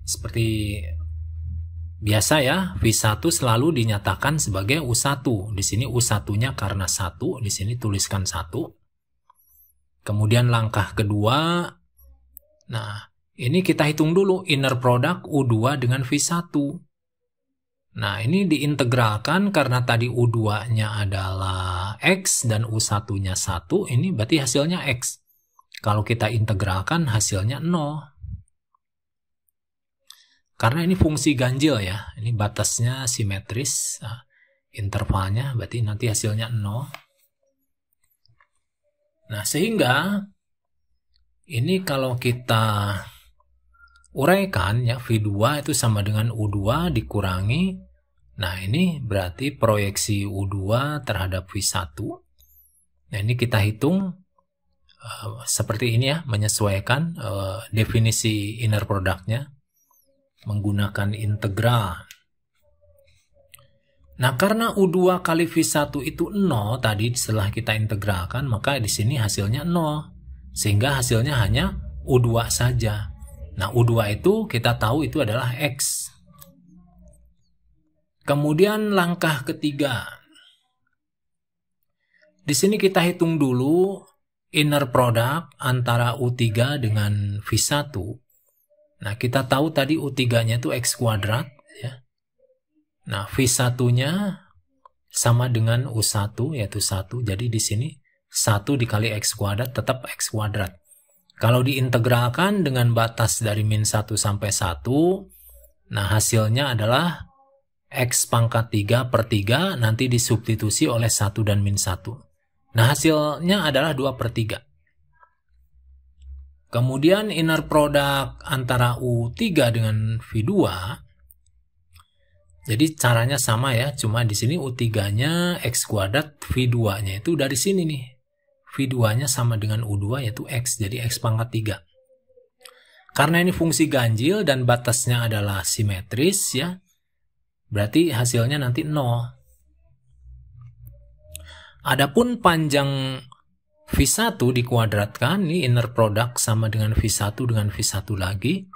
seperti biasa ya, V1 selalu dinyatakan sebagai U1. Di sini U1-nya karena 1, di sini tuliskan 1. Kemudian langkah kedua, nah ini kita hitung dulu inner product U2 dengan V1. Nah, ini diintegralkan karena tadi U2-nya adalah X dan U1-nya 1, ini berarti hasilnya X. Kalau kita integralkan hasilnya 0. Karena ini fungsi ganjil ya, ini batasnya simetris, nah, intervalnya berarti nanti hasilnya 0. Nah, sehingga Ini kalau kita uraikan ya, V2 itu sama dengan U2 dikurangi. Nah, ini berarti proyeksi U2 terhadap V1. Nah, ini kita hitung seperti ini ya, menyesuaikan definisi inner product-nya menggunakan integral. Nah, karena U2 kali V1 itu 0 tadi setelah kita integralkan, maka di sini hasilnya 0. Sehingga hasilnya hanya U2 saja. Nah, U2 itu kita tahu itu adalah X. Kemudian langkah ketiga. Di sini kita hitung dulu inner product antara U3 dengan V1. Nah, kita tahu tadi U3-nya itu X kuadrat. Ya. Nah, V1-nya sama dengan U1, yaitu 1. Jadi di sini 1 dikali X kuadrat tetap X kuadrat. Kalau diintegralkan dengan batas dari min 1 sampai 1, nah hasilnya adalah X pangkat 3 per 3 nanti disubstitusi oleh 1 dan min 1. Nah, hasilnya adalah 2 per 3. Kemudian inner product antara U3 dengan V2. Jadi caranya sama ya, cuma di sini U3-nya X kuadrat, V2-nya itu dari sini nih. V2-nya sama dengan U2 yaitu X, jadi X pangkat 3. Karena ini fungsi ganjil dan batasnya adalah simetris ya, berarti hasilnya nanti 0. Adapun panjang V1 dikuadratkan, ini inner product sama dengan V1 dengan V1 lagi.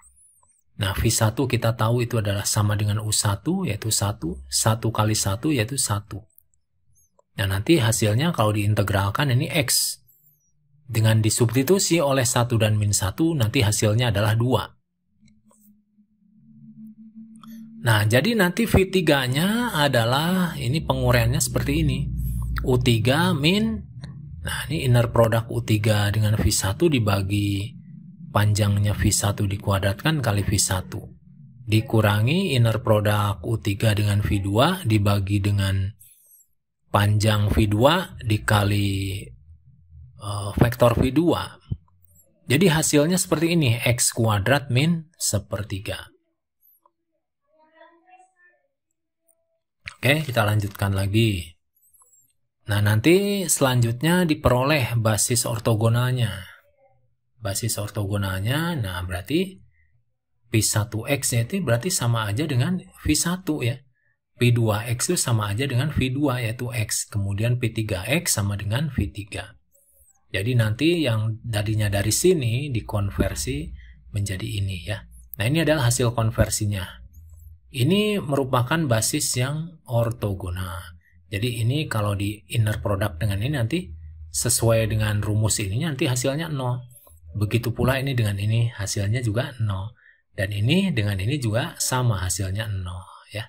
Nah, V1 kita tahu itu adalah sama dengan U1 yaitu 1. 1 kali 1 yaitu 1. Nah, nanti hasilnya kalau diintegralkan ini X. Dengan disubstitusi oleh 1 dan min 1, nanti hasilnya adalah 2. Nah, jadi nanti V3-nya adalah, ini penguraiannya seperti ini. U3 min, nah ini inner product U3 dengan V1 dibagi panjangnya V1 dikuadratkan kali V1. Dikurangi inner product U3 dengan V2 dibagi dengan panjang V2 dikali vektor V2. Jadi hasilnya seperti ini, X kuadrat min 1/3. Oke, kita lanjutkan lagi. Nah, nanti selanjutnya diperoleh basis ortogonalnya. Basis ortogonalnya, nah berarti P1X itu berarti sama aja dengan V1 ya. P2X itu sama aja dengan V2 yaitu X. Kemudian P3X sama dengan V3. Jadi nanti yang tadinya dari sini dikonversi menjadi ini ya. Nah, ini adalah hasil konversinya. Ini merupakan basis yang ortogonal. Jadi ini kalau di inner product dengan ini nanti sesuai dengan rumus ini nanti hasilnya 0. Begitu pula ini dengan ini hasilnya juga 0. Dan ini dengan ini juga sama hasilnya 0 ya.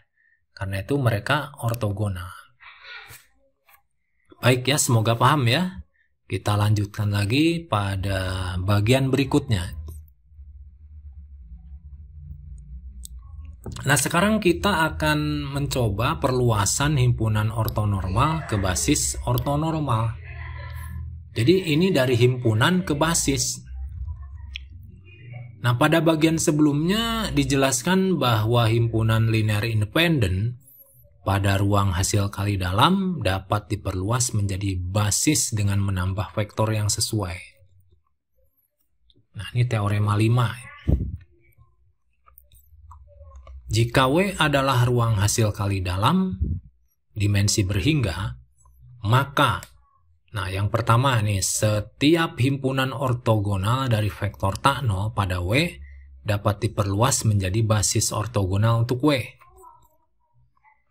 Karena itu mereka ortogonal. Baik ya, semoga paham ya. Kita lanjutkan lagi pada bagian berikutnya. Nah, sekarang kita akan mencoba perluasan himpunan ortonormal ke basis ortonormal. Jadi ini dari himpunan ke basis. Nah, pada bagian sebelumnya dijelaskan bahwa himpunan linear independen pada ruang hasil kali dalam dapat diperluas menjadi basis dengan menambah vektor yang sesuai. Nah, ini teorema 5. Jika W adalah ruang hasil kali dalam, dimensi berhingga, maka, nah yang pertama nih, setiap himpunan ortogonal dari vektor tak nol pada W dapat diperluas menjadi basis ortogonal untuk W.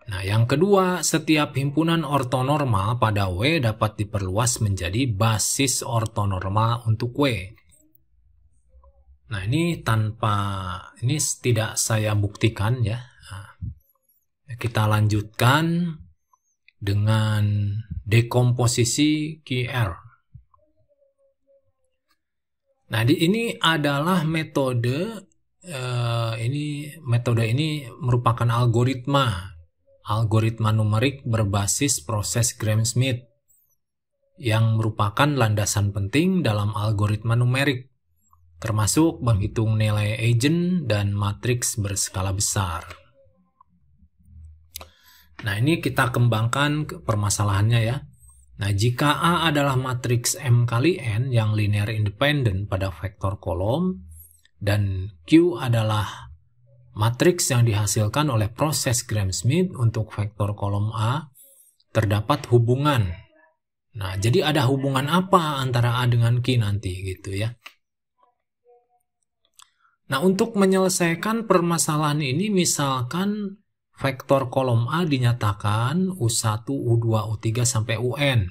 Nah yang kedua, setiap himpunan ortonormal pada W dapat diperluas menjadi basis ortonormal untuk W. Nah, ini ini tidak saya buktikan ya. Nah, kita lanjutkan dengan dekomposisi QR. Nah, ini adalah metode metode ini merupakan algoritma numerik berbasis proses Gram-Schmidt yang merupakan landasan penting dalam algoritma numerik. termasuk menghitung nilai eigen dan matriks berskala besar. Nah, ini kita kembangkan permasalahannya ya. Nah, jika A adalah matriks M kali N yang linear independent pada vektor kolom, dan Q adalah matriks yang dihasilkan oleh proses Gram-Schmidt untuk vektor kolom A, terdapat hubungan. Nah, jadi ada hubungan apa antara A dengan Q nanti gitu ya. Nah, untuk menyelesaikan permasalahan ini, misalkan vektor kolom A dinyatakan U1, U2, U3 sampai UN.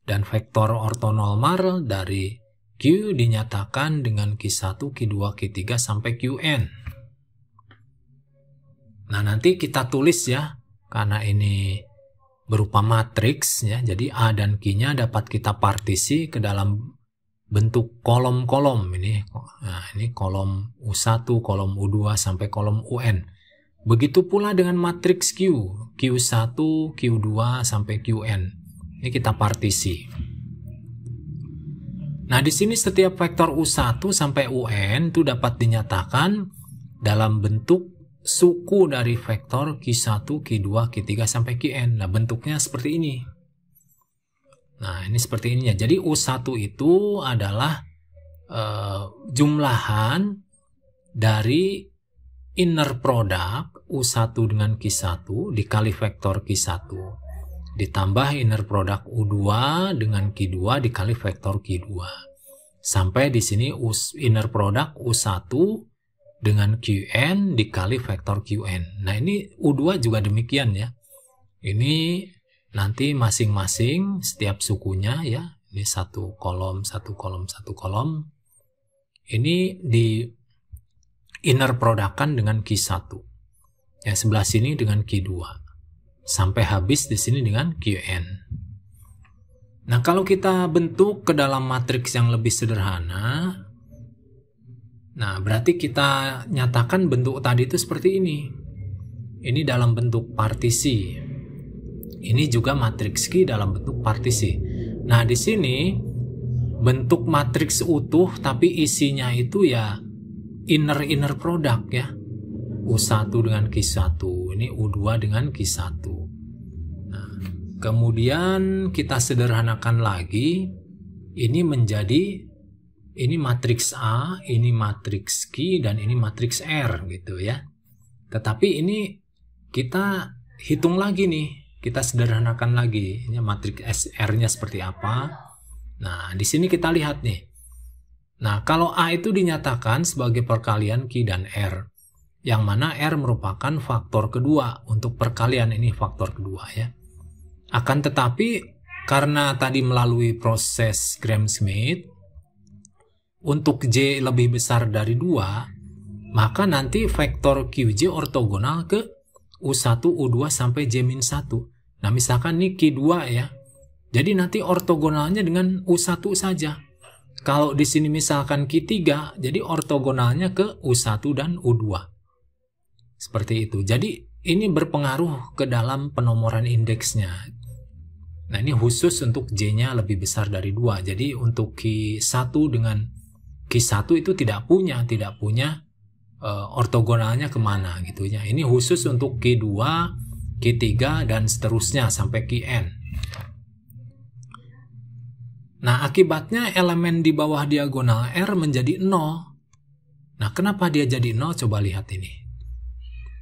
Dan vektor ortonormal dari Q dinyatakan dengan Q1, Q2, Q3 sampai Qn. Nah, nanti kita tulis ya, karena ini berupa matriks ya. Jadi A dan Q-nya dapat kita partisi ke dalam bentuk kolom-kolom ini. Nah, ini kolom U1, kolom U2 sampai kolom UN. Begitu pula dengan matriks Q, Q1, Q2 sampai Qn. Ini kita partisi. Nah, di sini setiap vektor U1 sampai UN itu dapat dinyatakan dalam bentuk suku dari vektor Q1, Q2, Q3 sampai Qn. Nah, bentuknya seperti ini. Nah, ini seperti ini ya. Jadi U1 itu adalah jumlahan dari inner product U1 dengan Q1 dikali vektor Q1 ditambah inner product U2 dengan Q2 dikali vektor Q2 sampai di sini inner product U1 dengan Qn dikali vektor Qn. Nah, ini U2 juga demikian ya. Ini nanti masing-masing setiap sukunya ya. Ini satu kolom, satu kolom, satu kolom. Ini di inner product-kan dengan Q1. Yang sebelah sini dengan Q2. Sampai habis di sini dengan Qn. Nah, kalau kita bentuk ke dalam matriks yang lebih sederhana, nah berarti kita nyatakan bentuk tadi itu seperti ini. Ini dalam bentuk partisi. Ini juga matriks Q dalam bentuk partisi. Nah, di sini bentuk matriks utuh tapi isinya itu ya inner product ya. U1 dengan Q1, ini U2 dengan Q1. Nah, kemudian kita sederhanakan lagi, ini menjadi ini matriks A, ini matriks Q, dan ini matriks R gitu ya. Tetapi ini kita hitung lagi nih, kita sederhanakan lagi. Ini matriks R-nya seperti apa. Nah, di sini kita lihat nih. Nah, kalau A itu dinyatakan sebagai perkalian Q dan R, yang mana R merupakan faktor kedua untuk perkalian ini faktor kedua ya. Akan tetapi karena tadi melalui proses Gram-Schmidt, untuk J lebih besar dari 2, maka nanti vektor QJ ortogonal ke U1, U2 sampai J-1. Nah, misalkan ini Q2 ya. Jadi nanti ortogonalnya dengan U1 saja. Kalau di sini misalkan Q3, jadi ortogonalnya ke U1 dan U2. Seperti itu. Jadi ini berpengaruh ke dalam penomoran indeksnya. Nah, ini khusus untuk J-nya lebih besar dari 2. Jadi untuk Q1 dengan Q1 itu tidak punya ortogonalnya kemana gitu ya. Ini khusus untuk Q2, Q3 dan seterusnya sampai Qn. Nah, akibatnya elemen di bawah diagonal R menjadi 0. Nah, kenapa dia jadi 0? Coba lihat ini.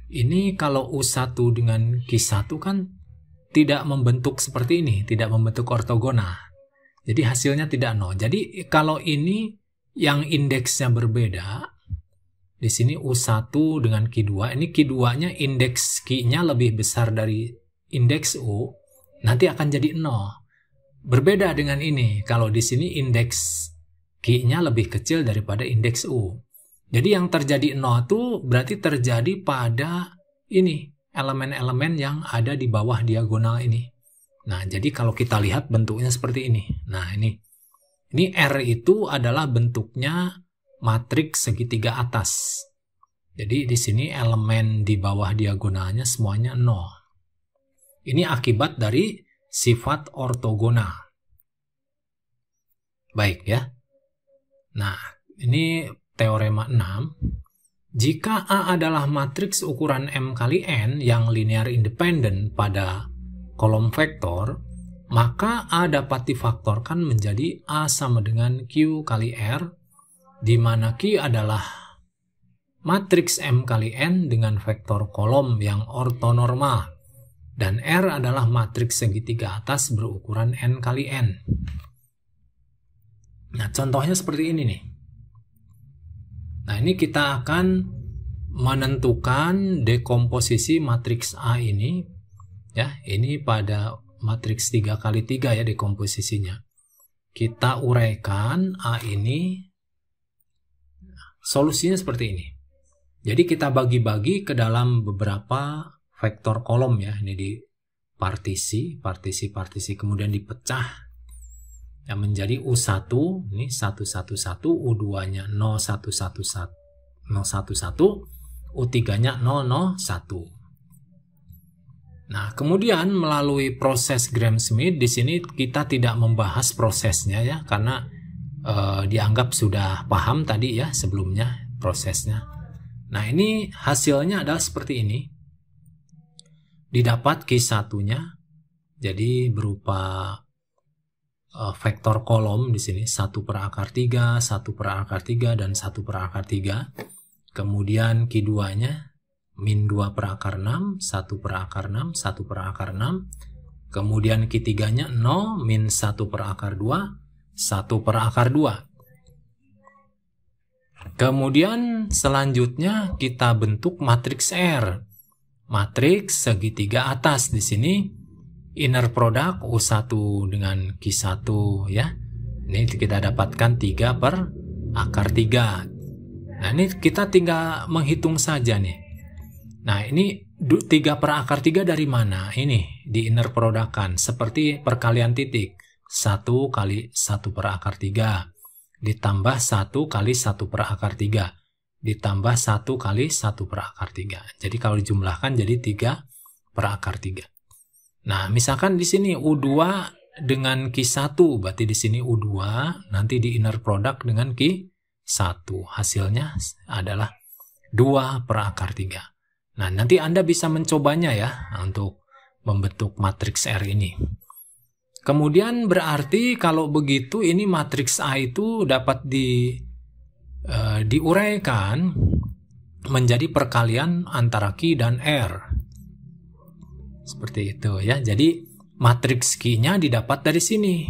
Ini kalau U1 dengan Q1 kan tidak membentuk seperti ini, tidak membentuk ortogonal. Jadi hasilnya tidak 0. Jadi kalau ini yang indeksnya berbeda, di sini U1 dengan Q2, ini Q2-nya indeks Q-nya lebih besar dari indeks U, nanti akan jadi 0. Berbeda dengan ini, kalau di sini indeks Q-nya lebih kecil daripada indeks U. Jadi yang terjadi 0 itu berarti terjadi pada ini, elemen-elemen yang ada di bawah diagonal ini. Nah, jadi kalau kita lihat bentuknya seperti ini. Nah, ini R itu adalah bentuknya matriks segitiga atas. Jadi di sini elemen di bawah diagonalnya semuanya 0. Ini akibat dari sifat ortogonal. Baik ya. Nah, Ini teorema 6. Jika A adalah matriks ukuran M kali N yang linear independen pada kolom vektor, maka A dapat difaktorkan menjadi A sama dengan Q kali R, di mana Q adalah matriks M kali N dengan vektor kolom yang ortonormal, dan R adalah matriks segitiga atas berukuran N kali N. Nah, contohnya seperti ini nih. Nah, ini kita akan menentukan dekomposisi matriks A ini, ya. Ini pada matriks 3 kali 3 ya dekomposisinya. Kita uraikan A ini. Solusinya seperti ini. Jadi kita bagi-bagi ke dalam beberapa vektor kolom ya. Ini di partisi, kemudian dipecah yang menjadi U1, ini 111, U2-nya 0111, U3-nya 001. Nah, kemudian melalui proses Gram-Schmidt, di sini kita tidak membahas prosesnya ya, karena dianggap sudah paham tadi ya sebelumnya prosesnya. Nah, ini hasilnya adalah seperti ini. Didapat Q1-nya, jadi berupa vektor kolom di sini 1/3, 1/3, dan 1/3. Kemudian Q2-nya min 2/6, 1/6, 1/6. Kemudian Q3-nya 0, min 1/2, 1/2. Kemudian selanjutnya kita bentuk matriks R. Matriks segitiga atas di sini. Inner product U1 dengan Q1 ya. Ini kita dapatkan 3/3. Nah, ini kita tinggal menghitung saja nih. Nah, ini 3/3 dari mana? Ini di inner product kan. Seperti perkalian titik. 1 kali 1/3. Ditambah 1 kali 1/3. Ditambah 1 kali 1/3. Jadi kalau dijumlahkan jadi 3/3. Nah, misalkan di sini U2 dengan Q1, berarti di sini U2, nanti di inner product dengan Q1. Hasilnya adalah 2/3. Nah, nanti Anda bisa mencobanya ya untuk membentuk matriks R ini. Kemudian berarti kalau begitu ini matriks A itu dapat diuraikan menjadi perkalian antara Q dan R. Seperti itu ya. Jadi matriks Q-nya didapat dari sini.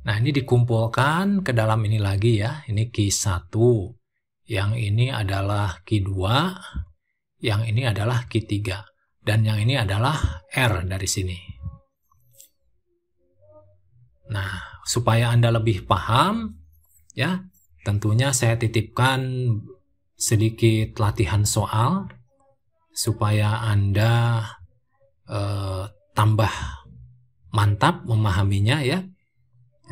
Nah, ini dikumpulkan ke dalam ini lagi ya. Ini Q1. Yang ini adalah Q2. Yang ini adalah Q3. Dan yang ini adalah R dari sini. Nah, supaya Anda lebih paham ya, tentunya saya titipkan sedikit latihan soal supaya Anda tambah mantap memahaminya ya.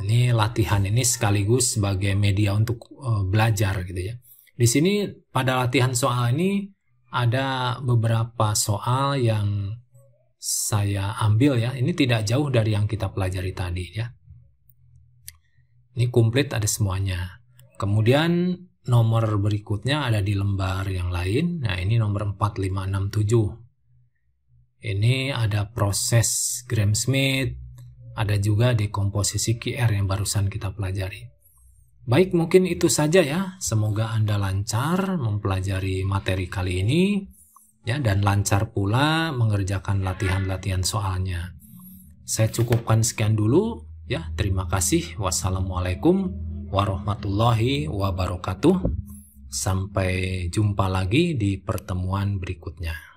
Ini latihan ini sekaligus sebagai media untuk belajar gitu ya. Di sini pada latihan soal ini ada beberapa soal yang saya ambil ya. Ini tidak jauh dari yang kita pelajari tadi ya. Ini komplit ada semuanya. Kemudian nomor berikutnya ada di lembar yang lain. Nah, ini nomor 4, 5, 6, 7. Ini ada proses Gram-Schmidt, ada juga dekomposisi QR yang barusan kita pelajari. Baik, mungkin itu saja ya. Semoga Anda lancar mempelajari materi kali ini ya, dan lancar pula mengerjakan latihan-latihan soalnya. Saya cukupkan sekian dulu ya. Terima kasih. Wassalamualaikum warahmatullahi wabarakatuh. Sampai jumpa lagi di pertemuan berikutnya.